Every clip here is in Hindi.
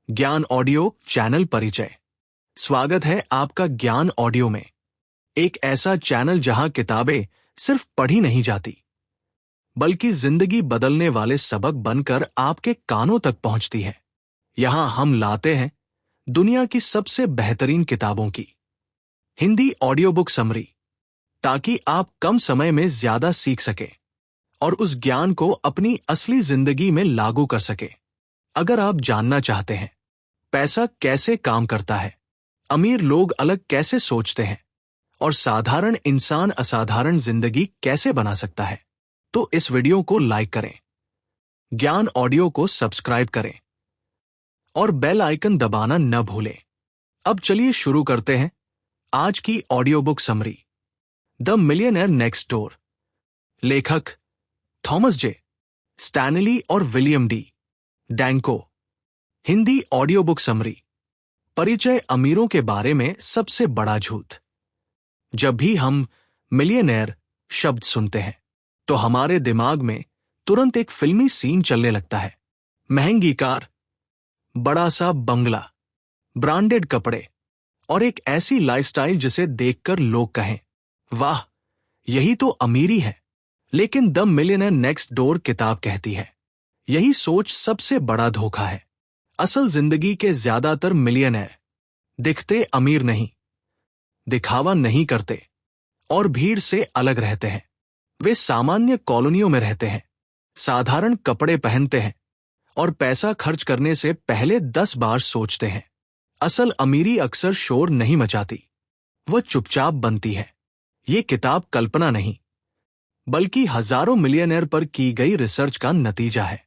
ज्ञान ऑडियो चैनल परिचय। स्वागत है आपका ज्ञान ऑडियो में, एक ऐसा चैनल जहां किताबें सिर्फ पढ़ी नहीं जाती बल्कि जिंदगी बदलने वाले सबक बनकर आपके कानों तक पहुंचती है। यहां हम लाते हैं दुनिया की सबसे बेहतरीन किताबों की हिंदी ऑडियो बुक समरी, ताकि आप कम समय में ज्यादा सीख सके और उस ज्ञान को अपनी असली जिंदगी में लागू कर सके। अगर आप जानना चाहते हैं पैसा कैसे काम करता है, अमीर लोग अलग कैसे सोचते हैं और साधारण इंसान असाधारण जिंदगी कैसे बना सकता है, तो इस वीडियो को लाइक करें, ज्ञान ऑडियो को सब्सक्राइब करें और बेल आइकन दबाना न भूलें। अब चलिए शुरू करते हैं आज की audio book summary. The millionaire next door. लेखक थॉमस जे स्टैनली और William D Danko. Hindi audio book summary. परिचय। अमीरों के बारे में सबसे बड़ा झूठ। जब भी हम मिलियनेयर शब्द सुनते हैं तो हमारे दिमाग में तुरंत एक फिल्मी सीन चलने लगता है। महंगी कार, बड़ा सा बंगला, ब्रांडेड कपड़े और एक ऐसी लाइफस्टाइल जिसे देखकर लोग कहें, वाह, यही तो अमीरी है। लेकिन द मिलियनेयर नेक्स्ट डोर किताब कहती है, यही सोच सबसे बड़ा धोखा है। असल जिंदगी के ज्यादातर मिलियनेयर दिखते अमीर नहीं, दिखावा नहीं करते और भीड़ से अलग रहते हैं। वे सामान्य कॉलोनियों में रहते हैं, साधारण कपड़े पहनते हैं और पैसा खर्च करने से पहले 10 बार सोचते हैं। असल अमीरी अक्सर शोर नहीं मचाती, वह चुपचाप बनती है। ये किताब कल्पना नहीं बल्कि हजारों मिलियनेयर पर की गई रिसर्च का नतीजा है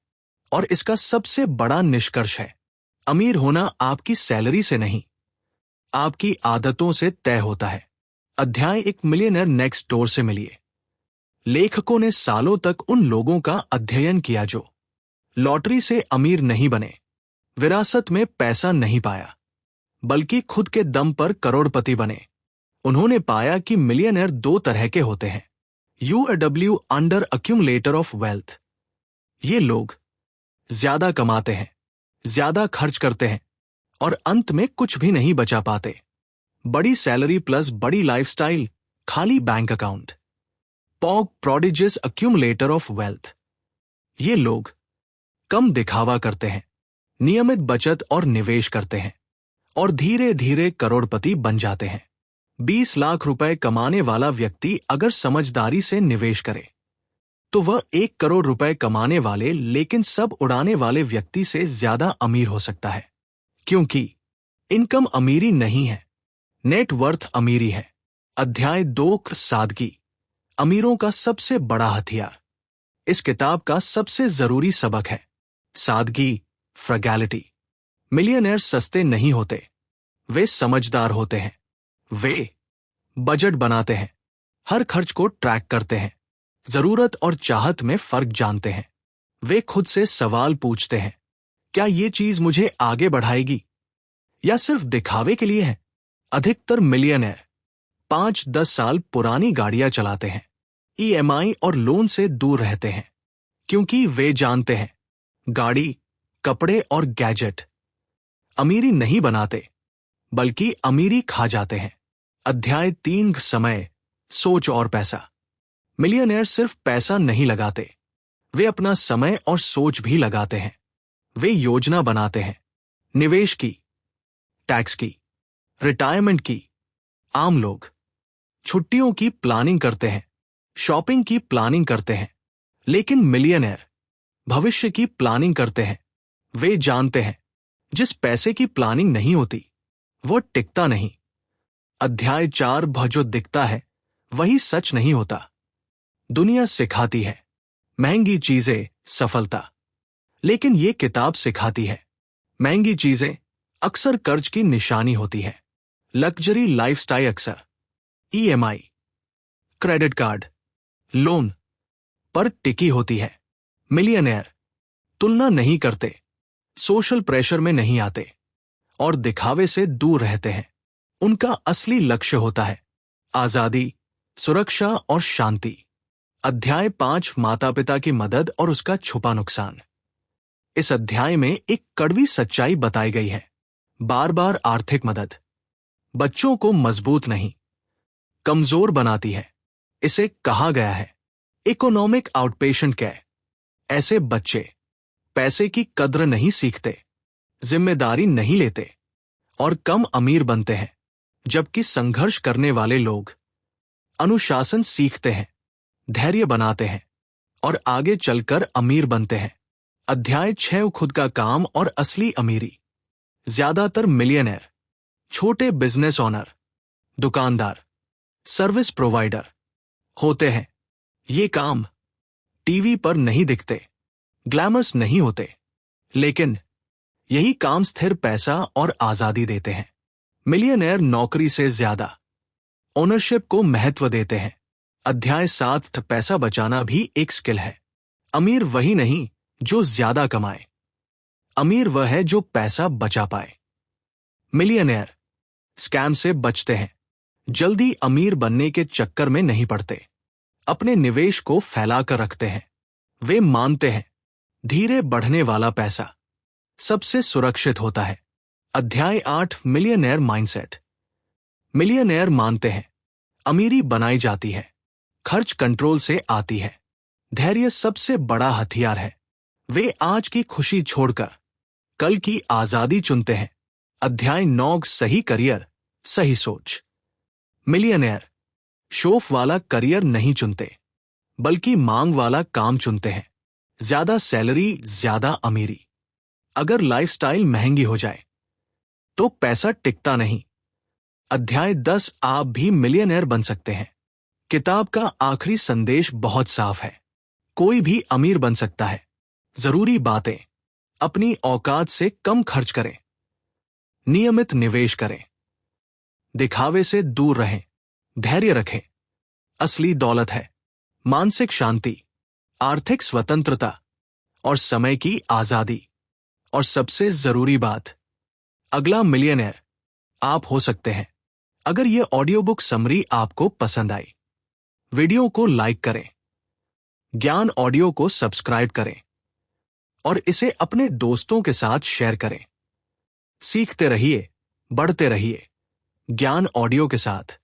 और इसका सबसे बड़ा निष्कर्ष है, अमीर होना आपकी सैलरी से नहीं, आपकी आदतों से तय होता है। अध्याय एक मिलियनेयर नेक्स्ट डोर से मिलिए। लेखकों ने सालों तक उन लोगों का अध्ययन किया जो लॉटरी से अमीर नहीं बने, विरासत में पैसा नहीं पाया, बल्कि खुद के दम पर करोड़पति बने। उन्होंने पाया कि मिलियनेयर 2 तरह के होते हैं। UAW under accumulator of wealth. ये लोग ज्यादा कमाते हैं, ज्यादा खर्च करते हैं और अंत में कुछ भी नहीं बचा पाते। बड़ी सैलरी प्लस बड़ी लाइफस्टाइल, खाली bank account. पॉग prodigious accumulator of wealth. ये लोग कम दिखावा करते हैं, नियमित बचत और निवेश करते हैं और धीरे धीरे करोड़पति बन जाते हैं। 20 लाख रुपए कमाने वाला व्यक्ति अगर समझदारी से निवेश करे तो वह 1 करोड़ रुपए कमाने वाले लेकिन सब उड़ाने वाले व्यक्ति से ज्यादा अमीर हो सकता है, क्योंकि इनकम अमीरी नहीं है, नेटवर्थ अमीरी है। अध्याय 2 सादगी, अमीरों का सबसे बड़ा हथियार। इस किताब का सबसे जरूरी सबक है सादगी, फ्रगैलिटी। मिलियनेयर सस्ते नहीं होते, वे समझदार होते हैं। वे बजट बनाते हैं, हर खर्च को ट्रैक करते हैं, जरूरत और चाहत में फर्क जानते हैं। वे खुद से सवाल पूछते हैं, क्या ये चीज मुझे आगे बढ़ाएगी या सिर्फ दिखावे के लिए है। अधिकतर मिलियनेयर 5-10 साल पुरानी गाड़ियां चलाते हैं, EMI और लोन से दूर रहते हैं, क्योंकि वे जानते हैं गाड़ी, कपड़े और गैजेट अमीरी नहीं बनाते बल्कि अमीरी खा जाते हैं। अध्याय 3 समय, सोच और पैसा। मिलियनेयर सिर्फ पैसा नहीं लगाते, वे अपना समय और सोच भी लगाते हैं। वे योजना बनाते हैं, निवेश की, टैक्स की, रिटायरमेंट की। आम लोग छुट्टियों की प्लानिंग करते हैं, शॉपिंग की प्लानिंग करते हैं, लेकिन मिलियनेयर भविष्य की प्लानिंग करते हैं। वे जानते हैं जिस पैसे की प्लानिंग नहीं होती वो टिकता नहीं। अध्याय 4 जो दिखता है वही सच नहीं होता। दुनिया सिखाती है महंगी चीजें सफलता, लेकिन ये किताब सिखाती है महंगी चीजें अक्सर कर्ज की निशानी होती है। लग्जरी लाइफस्टाइल अक्सर EMI, क्रेडिट कार्ड, लोन पर टिकी होती है। मिलियनेयर तुलना नहीं करते, सोशल प्रेशर में नहीं आते और दिखावे से दूर रहते हैं। उनका असली लक्ष्य होता है आजादी, सुरक्षा और शांति। अध्याय 5 माता पिता की मदद और उसका छुपा नुकसान। इस अध्याय में एक कड़वी सच्चाई बताई गई है। बार बार आर्थिक मदद बच्चों को मजबूत नहीं, कमजोर बनाती है। इसे कहा गया है इकोनॉमिक आउटपेशेंट केयर। ऐसे बच्चे पैसे की कद्र नहीं सीखते, जिम्मेदारी नहीं लेते और कम अमीर बनते हैं, जबकि संघर्ष करने वाले लोग अनुशासन सीखते हैं, धैर्य बनाते हैं और आगे चलकर अमीर बनते हैं। अध्याय 6 खुद का काम और असली अमीरी। ज्यादातर मिलियनेयर छोटे बिजनेस ओनर, दुकानदार, सर्विस प्रोवाइडर होते हैं। ये काम टीवी पर नहीं दिखते, ग्लैमरस नहीं होते, लेकिन यही काम स्थिर पैसा और आजादी देते हैं। मिलियनेयर नौकरी से ज्यादा ओनरशिप को महत्व देते हैं। अध्याय 7 पैसा बचाना भी एक स्किल है। अमीर वही नहीं जो ज्यादा कमाए, अमीर वह है जो पैसा बचा पाए। मिलियनेयर स्कैम से बचते हैं, जल्दी अमीर बनने के चक्कर में नहीं पड़ते, अपने निवेश को फैलाकर रखते हैं। वे मानते हैं धीरे बढ़ने वाला पैसा सबसे सुरक्षित होता है। अध्याय 8 मिलियनेयर माइंडसेट। मिलियनेयर मानते हैं अमीरी बनाई जाती है, खर्च कंट्रोल से आती है, धैर्य सबसे बड़ा हथियार है। वे आज की खुशी छोड़कर कल की आजादी चुनते हैं। अध्याय 9 सही करियर, सही सोच। मिलियनेयर शोफ वाला करियर नहीं चुनते, बल्कि मांग वाला काम चुनते हैं। ज्यादा सैलरी, ज्यादा अमीरी। अगर लाइफस्टाइल महंगी हो जाए तो पैसा टिकता नहीं। अध्याय 10 आप भी मिलियनेयर बन सकते हैं। किताब का आखिरी संदेश बहुत साफ है, कोई भी अमीर बन सकता है। जरूरी बातें अपनी औकात से कम खर्च करें, नियमित निवेश करें, दिखावे से दूर रहें, धैर्य रखें। असली दौलत है मानसिक शांति, आर्थिक स्वतंत्रता और समय की आजादी। और सबसे जरूरी बात, अगला मिलियनेयर आप हो सकते हैं। अगर यह ऑडियो बुक समरी आपको पसंद आई, वीडियो को लाइक करें, ज्ञान ऑडियो को सब्सक्राइब करें और इसे अपने दोस्तों के साथ शेयर करें। सीखते रहिए, बढ़ते रहिए, ज्ञान ऑडियो के साथ।